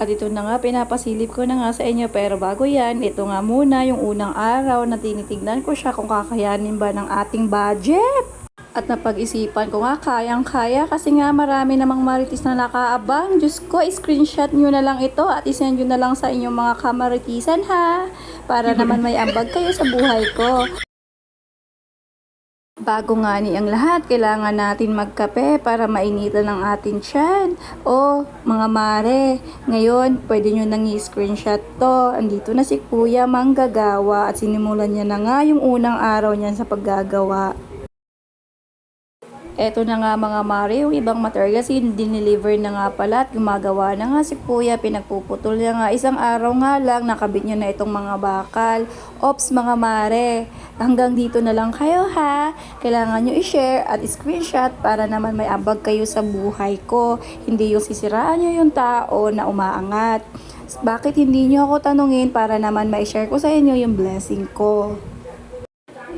At ito na nga, pinapasilip ko na nga sa inyo. Pero bago yan, ito nga muna yung unang araw na tinitignan ko siya kung kakayanin ba ng ating budget. At napag-isipan ko nga, kayang-kaya kasi nga marami namang marites na nakaabang. Diyos ko, screenshot nyo na lang ito at isend nyo na lang sa inyong mga kamaritisan ha. Para naman may ambag kayo sa buhay ko. Bago nga ni ang lahat, kailangan natin magkape para mainitan ang ating tiyan. O, mga mare, ngayon pwede nyo nang i-screenshot to. Andito na si Kuya Manggagawa at sinimulan niya na nga yung unang araw niyan sa paggagawa. Eto na nga mga mare, yung ibang materials dineliver na nga pala at gumagawa na nga si Kuya, pinagpuputol niya nga. Isang araw nga lang, nakabit niya na itong mga bakal. Ops mga mare, hanggang dito na lang kayo ha. Kailangan nyo i-share at screenshot para naman may ambag kayo sa buhay ko. Hindi yung sisiraan nyo yung tao na umaangat. Bakit hindi nyo ako tanungin para naman ma-share ko sa inyo yung blessing ko?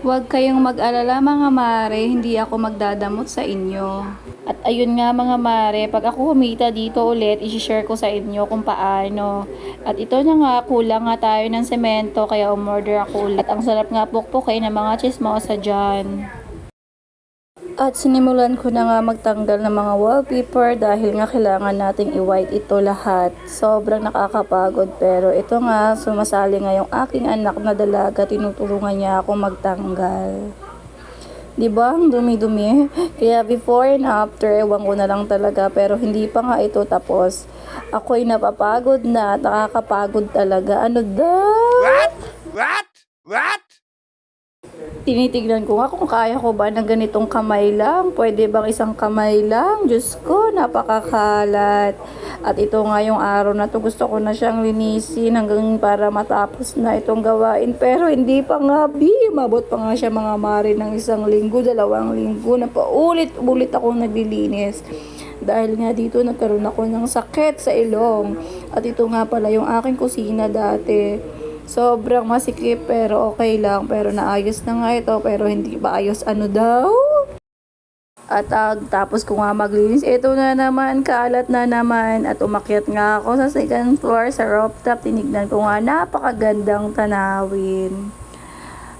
Huwag kayong mag-alala mga mare, hindi ako magdadamot sa inyo. At ayun nga mga mare, pag ako humita dito ulit, i-share ko sa inyo kung paano. At ito na nga, kulang nga tayo ng semento, kaya umorder ako ulit. At ang sarap nga pukpukin ng mga chismosa dyan. At sinimulan ko na nga magtanggal ng mga wallpaper dahil nga kailangan nating i-white ito lahat. Sobrang nakakapagod pero ito nga, sumasali nga yung aking anak na dalaga, tinutulungan niya ako magtanggal. Diba? Ang dumi-dumi. Kaya before and after, ewan ko na lang talaga pero hindi pa nga ito tapos. Ako'y napapagod na, nakakapagod talaga. Ano daw? What? Tinitignan ko nga kung kaya ko ba ng ganitong kamay lang. Pwede bang isang kamay lang? Diyos ko, napakakalat. At ito nga yung araw na to, gusto ko na siyang linisin hanggang para matapos na itong gawain. Pero hindi pa nga, mabot pa nga siya mga mare ng 1 linggo, 2 linggo na paulit-ulit akong naglilinis. Dahil nga dito nagkaroon ako ng sakit sa ilong. At ito nga pala yung aking kusina dati. Sobrang masikip pero okay lang. Pero naayos na nga ito pero hindi pa ayos. Ano daw? At tapos ko nga maglinis, ito na naman, kalat na naman. At umakyat nga ako sa 2nd floor sa rooftop. Tinignan ko nga, napakagandang tanawin.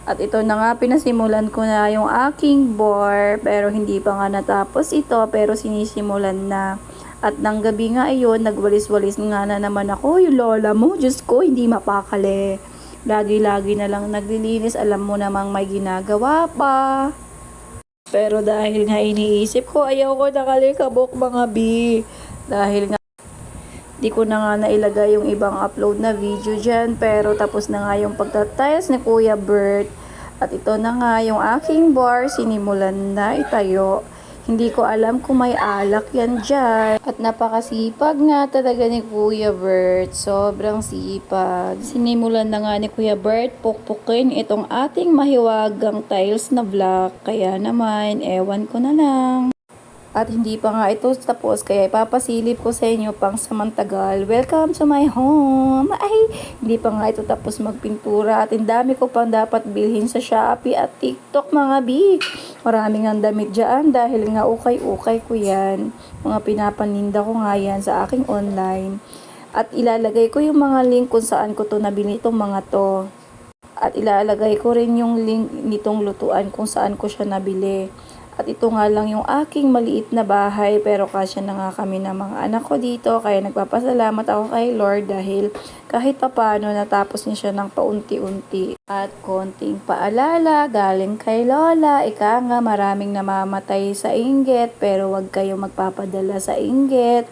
At ito na nga, pinasimulan ko na yung aking bar. Pero hindi pa nga natapos ito, pero sinisimulan na. At ng gabi nga ayun, nagwalis-walis nga na naman ako. Yung lola mo, Diyos ko, hindi mapakali. Lagi-lagi na lang naglilinis, alam mo namang may ginagawa pa. Pero dahil nga iniisip ko, ayaw ko nakalikabok mga bi. Dahil nga, di ko na nga nailagay yung ibang upload na video dyan. Pero tapos na nga yung pagtatiles ni Kuya Bert. At ito na nga yung aking bar, sinimulan na itayo. Hindi ko alam kung may alak yan dyan. At napakasipag nga talaga ni Kuya Bert. Sobrang sipag. Sinimulan na nga ni Kuya Bert pukpukin itong ating mahiwagang tiles na block. Kaya naman, ewan ko na lang. At hindi pa nga ito tapos, kaya ipapasilip ko sa inyo pang samantagal. Welcome to my home! Ay, hindi pa nga ito tapos magpintura. At ang dami ko pang dapat bilhin sa Shopee at TikTok mga bi. Maraming ang damit dyan dahil nga ukay-ukay ko yan. Mga pinapaninda ko nga yan sa aking online. At ilalagay ko yung mga link kung saan ko to nabili itong mga to. At ilalagay ko rin yung link nitong lutuan kung saan ko siya nabili. At ito nga lang yung aking maliit na bahay pero kasya na nga kami ng mga anak ko dito. Kaya nagpapasalamat ako kay Lord dahil kahit papano natapos niya siya ng paunti-unti. At konting paalala galing kay Lola, ika nga maraming namamatay sa inggit pero wag kayo magpapadala sa inggit.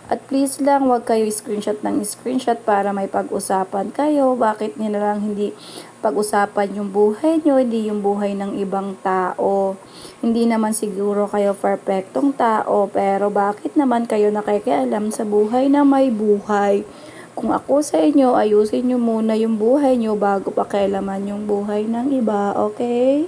At please lang, huwag kayo screenshot ng screenshot para may pag-usapan kayo. Bakit nyo na lang hindi pag-usapan yung buhay nyo, hindi yung buhay ng ibang tao. Hindi naman siguro kayo perfectong tao, pero bakit naman kayo nakikialam sa buhay na may buhay? Kung ako sa inyo, ayusin nyo muna yung buhay nyo bago pakialaman yung buhay ng iba, okay?